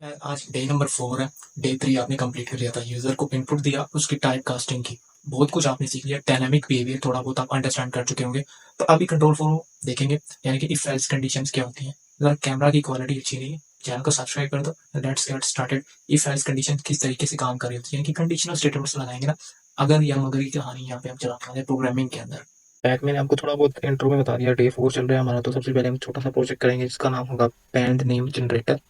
आज day number 4 है। Day 3 आपने कंप्लीट कर लिया था। यूजर को इनपुट दिया, उसकी टाइप कास्टिंग की, बहुत कुछ आपने सीख लिया। डायनामिक बिहेवियर थोड़ा बहुत आप अंडरस्टैंड कर चुके होंगे। तो अभी कंट्रोल फ्लो देखेंगे, यानी कि इफ एल्स कंडीशंस क्या होती हैं। अगर कैमरा की क्वालिटी अच्छी नहीं है, चैनल को सब्सक्राइब कर दो। Let's get started. If else condition किस तरीके से काम कर रही होती है, यानी कि कंडीशनल स्टेटमेंट्स लगाएंगे ना, अगर या मगर की कहानी यहाँ पे हम चलाने वाले प्रोग्रामिंग के अंदर। बैक मैंने आपको थोड़ा बहुत इंट्रो में बता दिया। डे 4 चल रहा है हमारा। तो सबसे पहले हम छोटा सा प्रोजेक्ट करेंगे जिसका नाम होगा बैंड नेम जनरेटर।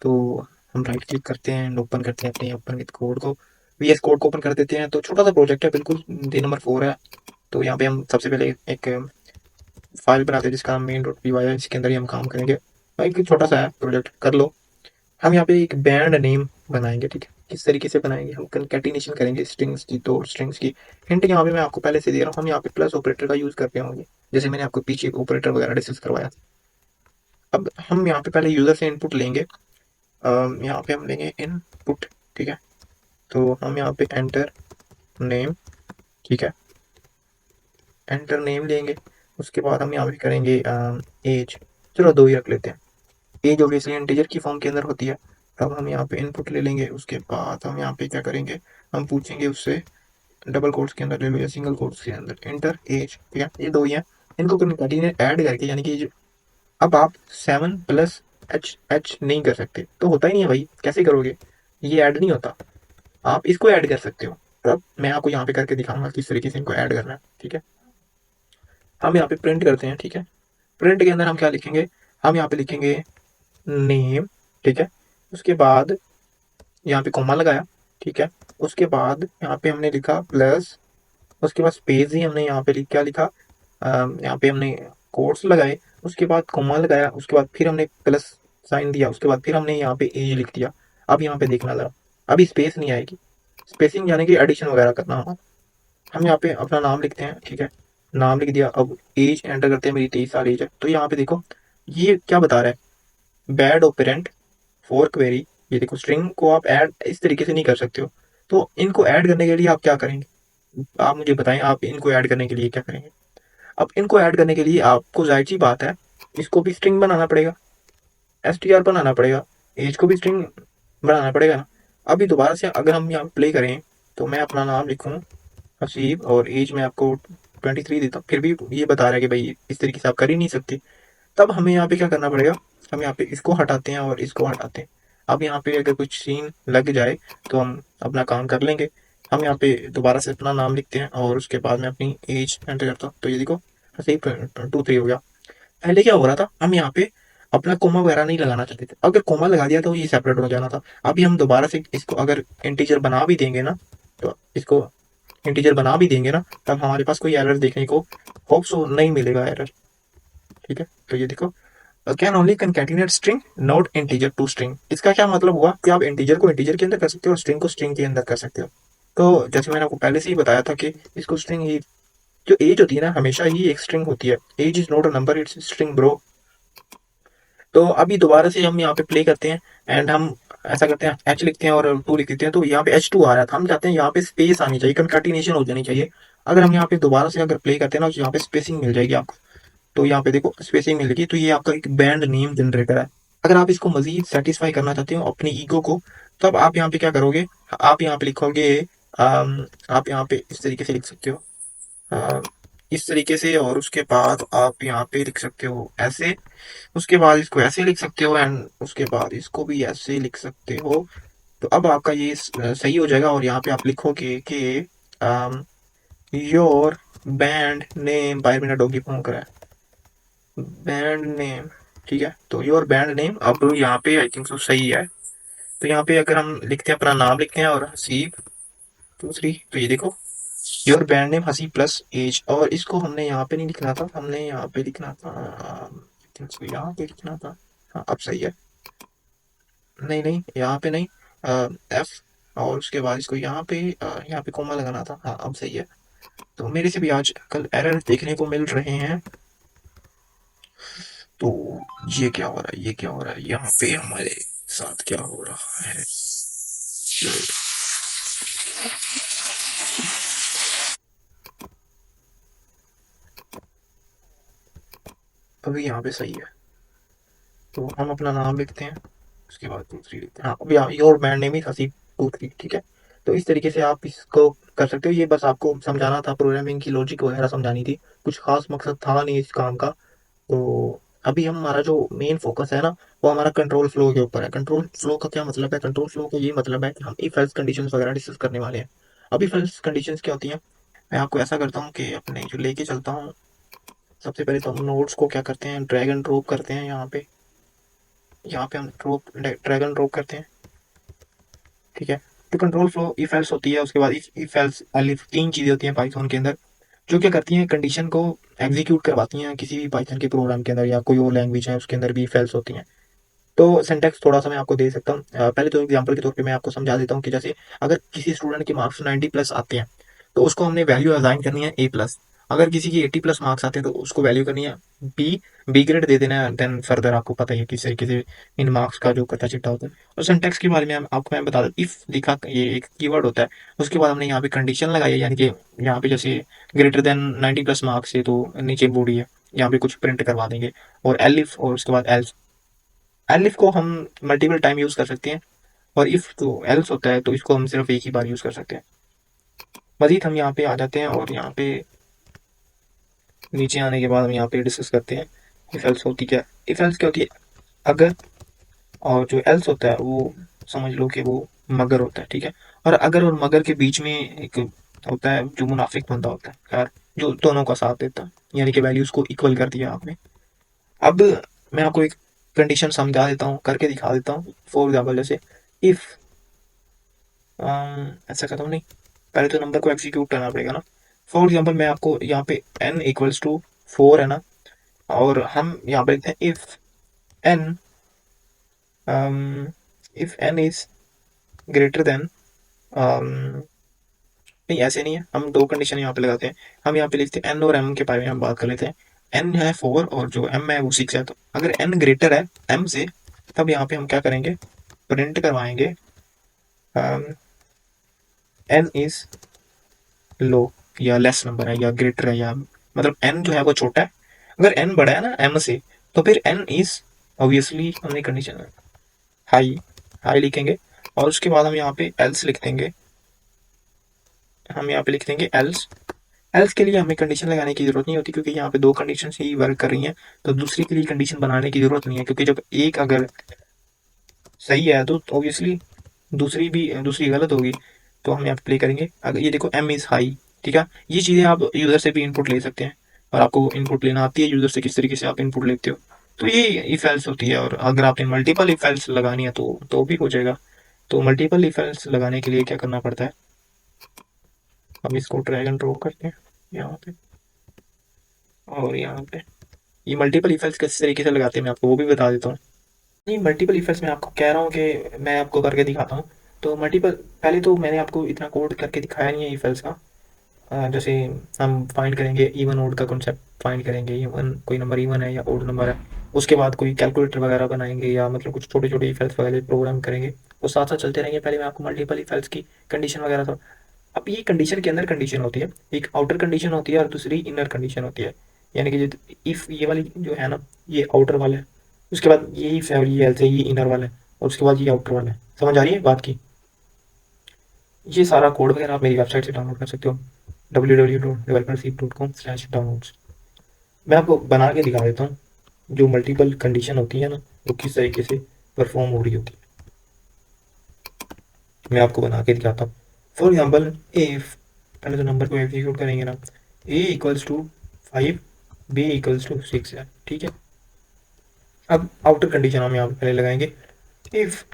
तो हम राइट क्लिक करते हैं एंड ओपन करते हैं अपने ओपन विद कोड को, वीएस कोड को ओपन कर देते हैं। तो छोटा सा प्रोजेक्ट है बिल्कुल। डे नंबर 4 है। तो यहाँ पे हम सबसे पहले एक फाइल बनाते हैं जिसका नाम मेन डॉट पी वाई है। इसके अंदर ही हम काम करेंगे। एक छोटा सा है प्रोजेक्ट, कर लो। हम यहाँ पे एक बैंड नेम बनाएंगे, ठीक है। किस तरीके से बनाएंगे, हम कंकैटिनेशन करेंगे स्ट्रिंग्स की। तो स्ट्रिंग्स की हिंट यहाँ पे मैं आपको पहले से दे रहा हूँ। हम यहाँ पे प्लस ऑपरेटर का यूज करते होंगे, जैसे मैंने आपको पीछे ऑपरेटर वगैरह डिस्कस करवाया। अब हम यहाँ पे पहले यूजर से इनपुट लेंगे। यहाँ पे हम लेंगे इनपुट, ठीक है। तो हम यहाँ पे एंटर नेम, ठीक है, एंटर नेम लेंगे। उसके बाद हम यहाँ पे करेंगे एज। चलो दो ही रख लेते हैं। एज ऑब्वियसली इंटीजर की फॉर्म के अंदर होती है। तब हम यहाँ पे इनपुट ले लेंगे। उसके बाद हम यहाँ पे क्या करेंगे, हम पूछेंगे उससे डबल कोट्स के अंदर ले लो या सिंगल कोट्स के अंदर एंटर एज, ठीक है। ये दो ही है। इनको कंकेटिनेट ऐड करके, यानी कि अब आप 7 + एच नहीं कर सकते, तो होता ही नहीं है भाई, कैसे करोगे, ये ऐड नहीं होता। आप इसको ऐड कर सकते हो। अब मैं आपको यहाँ पे करके दिखाऊंगा किस तरीके से इनको ऐड करना है, ठीक है। हम यहाँ पे प्रिंट करते हैं, ठीक है। प्रिंट के अंदर हम क्या लिखेंगे, हम यहाँ पे लिखेंगे नेम, ठीक है। उसके बाद यहाँ पे कॉमा लगाया, ठीक है। उसके बाद यहाँ पे हमने लिखा प्लस, उसके बाद स्पेस ही हमने यहाँ पे क्या लिखा, यहाँ पे हमने कोट्स लगाए। उसके बाद कॉमा लगाया, उसके बाद फिर हमने प्लस साइन दिया, उसके बाद फिर हमने यहाँ पे एज लिख दिया। अब यहाँ पे देखना जरा, अभी स्पेस नहीं आएगी। स्पेसिंग यानी कि एडिशन वगैरह करना होगा। हम यहाँ पे अपना नाम लिखते हैं, ठीक है। नाम लिख दिया। अब एज एंटर करते हैं, मेरी 23 साल एज है। तो यहाँ पे देखो ये क्या बता रहा है, बैड ओपेरेंट फॉर क्वेरी। ये देखो स्ट्रिंग को आप ऐड इस तरीके से नहीं कर सकते हो। तो इनको ऐड करने के लिए आप क्या करेंगे, आप मुझे बताएं, आप इनको ऐड करने के लिए क्या करेंगे। अब इनको ऐड करने के लिए आपको जाहिर सी बात है, इसको भी स्ट्रिंग बनाना पड़ेगा, एस बनाना पड़ेगा, एज को भी स्ट्रिंग बनाना पड़ेगा ना। अभी दोबारा से अगर हम यहाँ प्ले करें, तो मैं अपना नाम लिखूँ हसीब और एज में आपको 23 देता हूँ, फिर भी ये बता रहा है कि भाई इस तरीके से आप कर ही नहीं सकते। तब हमें यहाँ पे क्या करना पड़ेगा, हम यहाँ पे इसको हटाते हैं और इसको हटाते हैं। अब यहाँ पे अगर कुछ सीन लग जाए तो हम अपना काम कर लेंगे। हम यहाँ पे दोबारा से अपना नाम लिखते हैं और उसके बाद में अपनी एज एंटर करता हूँ। तो ये देखो हसीब 23 हो गया। पहले क्या हो रहा था, हम यहाँ पे अपना कोमा वगैरह नहीं लगाना चाहते थे। अगर कोमा लगा दिया तो ये सेपरेट हो जाना था। अभी हम दोबारा से इसको अगर इंटीजर बना भी देंगे ना, तो इसको इंटीजर बना भी देंगे ना, तब हमारे पास कोई एरर देखने को होप्स नहीं मिलेगा एरर, ठीक है। तो ये देखो, can only concatenate string not integer to string. इसका क्या मतलब हुआ कि आप इंटीजर को इंटीजर के अंदर कर सकते हो और स्ट्रिंग को स्ट्रिंग के अंदर कर सकते हो। तो जैसे मैंने आपको पहले से ही बताया था कि इसको स्ट्रिंग ही, जो एज होती है ना, हमेशा ही एक स्ट्रिंग होती है। Age is not a number, it's string bro. तो अभी दोबारा से हम यहाँ पे प्ले करते हैं एंड हम ऐसा करते हैं, एच लिखते हैं और टू लिख देते हैं। तो यहाँ पे H2 आ रहा था, हम चाहते हैं यहाँ पे स्पेस आनी चाहिए, कंकैटिनेशन हो जानी चाहिए। अगर हम यहाँ पे दोबारा से अगर प्ले करते हैं ना, तो यहाँ पे स्पेसिंग मिल जाएगी आपको। तो यहाँ पे देखो स्पेसिंग मिलेगी। तो ये आपका एक बैंड नेम जनरेटर है। अगर आप इसको मजीद सेटिस्फाई करना चाहते हो अपनी ईगो को, तब आप यहाँ पे क्या करोगे, आप यहाँ पे लिखोगे, आप यहाँ पे इस तरीके से लिख सकते हो, अम, इस तरीके से। और उसके बाद आप यहाँ पे लिख सकते हो ऐसे, उसके बाद इसको ऐसे लिख सकते हो एंड उसके बाद इसको भी ऐसे लिख सकते हो। तो अब आपका ये सही हो जाएगा। और यहाँ पे आप लिखोगे कि योर बैंड नेम, बाहर मेरा डॉगी भौंक रहा है, बैंड नेम, ठीक है। तो योर बैंड नेम अब यहाँ पे आई थिंक सो सही है। तो यहाँ पे अगर हम लिखते हैं, अपना नाम लिखते हैं और हसीब दूसरी, तो ये देखो your band name Haseeb plus age. और इसको हमने यहाँ पे नहीं लिखना था, हमने यहाँ पे लिखना था, यहाँ पे लिखना था। हाँ अब सही है। नहीं नहीं, यहाँ पे नहीं, एफ, और उसके बाद इसको यहाँ पे कोमा लगाना था। हाँ अब सही है। तो मेरे से भी आज कल एरर देखने को मिल रहे हैं। तो ये क्या हो रहा है, ये क्या हो रहा है, यहाँ पे हमारे साथ क्या हो रहा है। अभी यहाँ पे सही है। तो हम अपना नाम लिखते हैं, उसके बाद 2 3 लिखते हैं। हाँ, अभी your brand name is Haseeb 2 3, ठीक है। तो इस तरीके से आप इसको कर सकते हो। ये बस आपको समझाना था, प्रोग्रामिंग की लॉजिक वगैरह समझानी थी, कुछ खास मकसद था नहीं इस काम का। तो अभी हमारा जो मेन फोकस है ना, वो हमारा कंट्रोल फ्लो के ऊपर है। कंट्रोल फ्लो का क्या मतलब है? कंट्रोल फ्लो का ये मतलब है कि हम इफ एल्स कंडीशंस वगैरह डिस्कस करने वाले हैं। अब इफ एल्स कंडीशंस क्या होती हैं? मैं आपको ऐसा करता हूँ कि अपने जो लेके चलता हूँ, सबसे पहले तो हम नोट्स को क्या करते हैं, ड्रैग एंड ड्रॉप करते हैं। यहाँ पे हम ड्रैग एंड ड्रॉप करते हैं, ठीक है। तो कंट्रोल फ्लो इफ एल्स होती है, उसके बाद इफ एल्स एलिफ, 3 चीजें होती हैं पाइथन के अंदर, जो क्या करती हैं, कंडीशन को एग्जीक्यूट करवाती हैं किसी भी पाइथन के प्रोग्राम के अंदर, या कोई और लैंग्वेज है उसके अंदर भी इफ एल्स होती हैं। तो सिंटैक्स थोड़ा सा मैं आपको दे सकता हूँ। पहले तो एग्जांपल के तौर पे मैं आपको समझा देता हूँ कि जैसे अगर किसी स्टूडेंट के मार्क्स 90+ आते हैं, तो उसको हमने वैल्यू असाइन करनी है A+। अगर किसी की 80+ मार्क्स आते हैं, तो उसको वैल्यू करनी है बी ग्रेड दे देना है। देन फर्दर आपको पता ही है किस तरीके से इन मार्क्स का जो कटा चिट्ठा होता है। और सिंटैक्स के बारे में आपको मैं बता दूं, इफ लिखा, ये एक कीवर्ड होता है। उसके बाद हमने यहाँ पे कंडीशन लगाई है, यानी कि यहाँ पे जैसे ग्रेटर देन 90+ मार्क्स है, तो नीचे बॉडी है, यहाँ पे कुछ प्रिंट करवा देंगे। और एलिफ, और उसके बाद एल्स। एलिफ को हम मल्टीपल टाइम यूज कर सकते हैं, और इफ तो एल्स होता है, तो इसको हम सिर्फ एक ही बार यूज कर सकते हैं। मजीद हम यहाँ पे आ जाते हैं, और यहाँ पे नीचे आने के बाद हम यहाँ पे डिस्कस करते हैं इफ एल्स होती क्या। इफ एल्स क्या होती है? अगर, और जो एल्स होता है वो समझ लो कि वो मगर होता है, ठीक है। और अगर और मगर के बीच में एक होता है जो मुनाफिक बंदा होता है यार, जो दोनों का साथ देता है, यानी कि वैल्यूज को इक्वल कर दिया आपने। अब मैं आपको एक कंडीशन समझा देता हूँ, करके दिखा देता हूँ। फॉर एग्जाम्पल जैसे इफ, ऐसा करता हूँ, नहीं, पहले तो नंबर को एग्जीक्यूट करना पड़ेगा ना। फॉर एग्जाम्पल मैं आपको यहाँ पे n = 4 है ना, और हम यहाँ पे लिखते हैं n if n is greater than, नहीं ऐसे नहीं है, हम दो कंडीशन यहाँ पे लगाते हैं। हम यहाँ पे लिखते हैं n और m के बारे में हम बात कर लेते हैं। n है 4 और जो m है वो 6 है। तो अगर n ग्रेटर है m से, तब यहाँ पे हम क्या करेंगे, प्रिंट करवाएंगे n इज लो, या लेस नंबर है, या ग्रेटर है, या मतलब n जो है वो छोटा है। अगर n बड़ा है ना m से, तो फिर n इज, ऑब्वियसली हमने कंडीशन हाई, हाई लिखेंगे। और उसके बाद हम यहाँ पे एल्स लिख देंगे। हम यहाँ पे लिख देंगे एल्स। एल्स के लिए हमें कंडीशन लगाने की जरूरत नहीं होती, क्योंकि यहाँ पे दो कंडीशन ही वर्क कर रही हैं। तो दूसरी के लिए कंडीशन बनाने की जरूरत नहीं है, क्योंकि जब एक अगर सही है, तो ऑब्वियसली दूसरी गलत होगी। तो हम यहाँ पे प्ले करेंगे। अगर ये देखो m इज हाई, ठीक है। ये चीज़ें आप यूज़र से भी इनपुट ले सकते हैं, और आपको इनपुट लेना आती है यूज़र से, किस तरीके से आप इनपुट लेते हो। तो ये इफ एल्स होती है। और अगर आपने मल्टीपल इफ एल्स लगानी है, तो भी हो जाएगा। तो मल्टीपल इफ एल्स लगाने के लिए क्या करना पड़ता है, हम इसको ड्रैग एंड ड्रॉप करते हैं यहाँ पे और यहाँ पे। ये मल्टीपल इफ एल्स किस तरीके से लगाते हैं, मैं आपको वो भी बता देता हूँ। नहीं, मल्टीपल इफेक्ट्स मैं आपको कह रहा हूँ कि मैं आपको करके दिखाता हूँ। तो मल्टीपल, पहले तो मैंने आपको इतना कोड करके दिखाया नहीं है इफेल्ट्स का। जैसे हम फाइंड करेंगे इवन ओड का कॉन्सेप्ट, फाइंड करेंगे इवन, कोई नंबर इवन है या ओड नंबर है। उसके बाद कोई कैलकुलेटर वगैरह बनाएंगे, या मतलब कुछ छोटे छोटे इफेक्ट्स वगैरह प्रोग्राम करेंगे, वो साथ साथ चलते रहेंगे। पहले मैं आपको मल्टीपल इफेक्ट्स की कंडीशन वगैरह था। अब ये कंडीशन के अंदर कंडीशन होती है, एक आउटर कंडीशन होती है और दूसरी इनर कंडीशन होती है। यानी कि इफ ये वाली जो है ना, ये आउटर वाला है। उसके बाद ये इफ है, और ये एल्स है, ये इनर वाला है। और उसके बाद ये आउटर वाला है। समझ आ रही है बात की? ये सारा कोड वगैरह आप मेरी वेबसाइट से डाउनलोड कर सकते हो, www.developerseed.com/downloads। मैं आपको बना के दिखा देता हूँ जो मल्टीपल कंडीशन होती है ना, वो किस तरीके से परफॉर्म हो रही होती है। मैं आपको बना के दिखाता हूँ। फॉर एग्जाम्पल इफ, पहले तो नंबर को एग्जीक्यूट करेंगे ना, a = 5, b = 6 है, ठीक है। अब आउटर कंडीशन हम यहाँ पे पहले लगाएंगे, if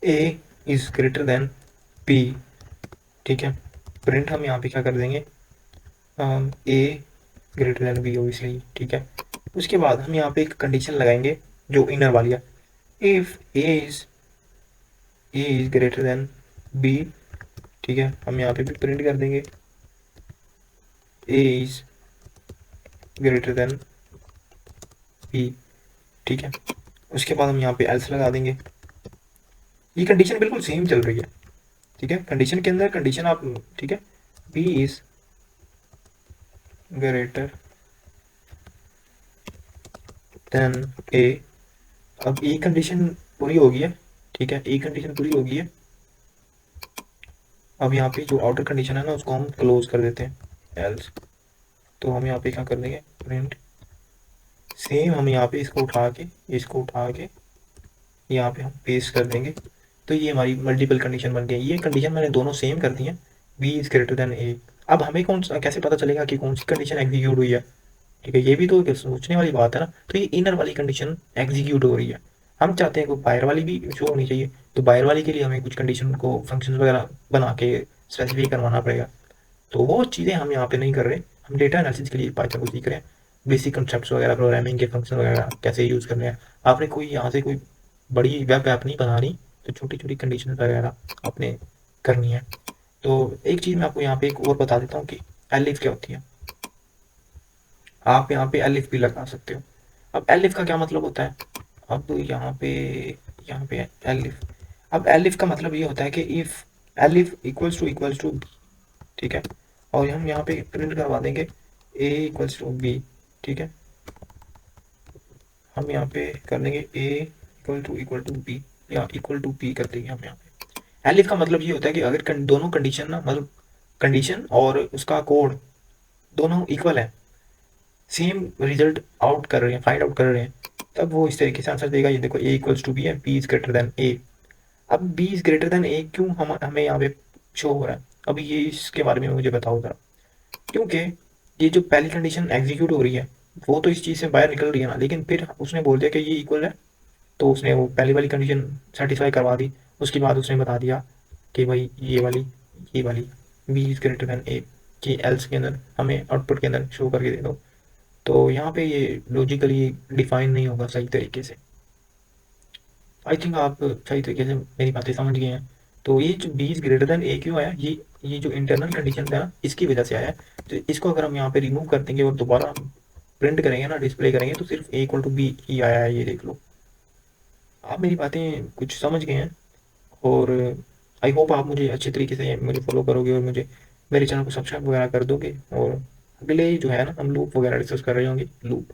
a is greater than b, ठीक है। प्रिंट हम यहाँ पे क्या कर देंगे, a greater than b, obviously, ठीक है। उसके बाद हम यहाँ पे एक कंडीशन लगाएंगे जो इनर वाली है, if a is greater than b, ठीक है। हम यहाँ पे भी प्रिंट कर देंगे a is greater than b, ठीक है। उसके बाद हम यहाँ पे एल्स लगा देंगे। ये कंडीशन बिल्कुल सेम चल रही है, ठीक है। कंडीशन के अंदर कंडीशन आप, ठीक है, b is greater than a। अब ये कंडीशन पूरी होगी है, ठीक है, एक कंडीशन पूरी होगी है। अब यहाँ पे जो आउटर कंडीशन है ना उसको हम क्लोज कर देते हैं एल्स। तो हम यहाँ पे क्या कर देंगे, प्रिंट सेम, हम यहाँ पे इसको उठा के यहाँ पे हम पेस्ट कर देंगे। तो ये हमारी मल्टीपल कंडीशन बन गई। ये कंडीशन मैंने दोनों सेम कर दी है, बी इज ग्रेटर देन ए। अब हमें कैसे पता चलेगा कि कौन सी कंडीशन एग्जीक्यूट हुई है, ठीक है, ये भी तो एक सोचने वाली बात है ना। तो ये इनर वाली कंडीशन एग्जीक्यूट हो रही है, हम चाहते हैं कि बाहर वाली भी शो होनी चाहिए। तो बाहर वाली के लिए हमें कुछ कंडीशन को फंक्शन वगैरह बना के स्पेसिफाई करवाना पड़ेगा। तो वो चीज़ें हम यहाँ पे नहीं कर रहे, हम डेटा एनालिसिस के लिए पाइथन को सीख रहे हैं। बेसिक कंसेप्ट वगैरह, प्रोग्रामिंग के फंक्शन वगैरह कैसे यूज़ करने हैं। आपने कोई यहाँ से कोई बड़ी वेब ऐप नहीं बनानी, तो छोटी छोटी कंडीशन वगैरह आपने करनी है। तो एक चीज़ मैं आपको यहाँ पे एक और बता देता हूँ कि एलिफ क्या होती है। आप यहाँ पे एलिफ भी लगा सकते हो। अब एलिफ का क्या मतलब होता है, अब यहाँ पे एलिफ, अब एलिफ का मतलब ये होता है कि इफ एलिफ इक्वल्स टू, ठीक है, और हम यहाँ पे प्रिंट करवा देंगे ए इक्वल्स टू बी, ठीक है, हम यहाँ पे कर देंगे ए इक्वल टू बी या इक्वल टू बी कर देंगे हम यहाँ पे। एलिफ का मतलब ये होता है कि अगर दोनों कंडीशन ना, मतलब कंडीशन और उसका कोड दोनों इक्वल है, सेम रिजल्ट आउट कर रहे हैं, फाइंड आउट कर रहे हैं, तब वो इस तरीके से आंसर देगा। ये देखो ए इक्वल्स टू बी है, बी इज ग्रेटर देन ए। अब बी इज ग्रेटर देन ए क्यों हमें यहाँ पे शो हो रहा है, अभी ये इसके बारे में मुझे बताओ जरा। क्योंकि ये जो पहली कंडीशन एग्जीक्यूट हो रही है वो तो इस चीज़ से बाहर निकल रही है ना, लेकिन फिर उसने बोल दिया कि ये इक्वल है, तो उसने वो पहली वाली कंडीशन सेटिस्फाई करवा दी। उसके बाद उसने बता दिया कि भाई ये वाली बी इज ग्रेटर देन ए कि एल्स के अंदर हमें आउटपुट के अंदर शो करके दे दो। तो यहाँ पे ये लॉजिकली डिफाइन नहीं होगा सही तरीके से। आई थिंक आप सही तरीके से मेरी बातें समझ गए हैं। तो ये जो बी इज ग्रेटर देन ए क्यों आया, ये जो इंटरनल कंडीशन था इसकी वजह से आया है। तो इसको अगर हम यहाँ पे रिमूव कर देंगे और दोबारा प्रिंट करेंगे ना, डिस्प्ले करेंगे, तो सिर्फ ए इक्वल टू बी ही आया है, ये देख लो। आप मेरी बातें कुछ समझ गए हैं, और आई होप आप मुझे अच्छे तरीके से मुझे फॉलो करोगे और मुझे मेरे चैनल को सब्सक्राइब वगैरह कर दोगे। और अगले जो है ना, हम लूप वगैरह डिस्कस कर रहे होंगे, लूप।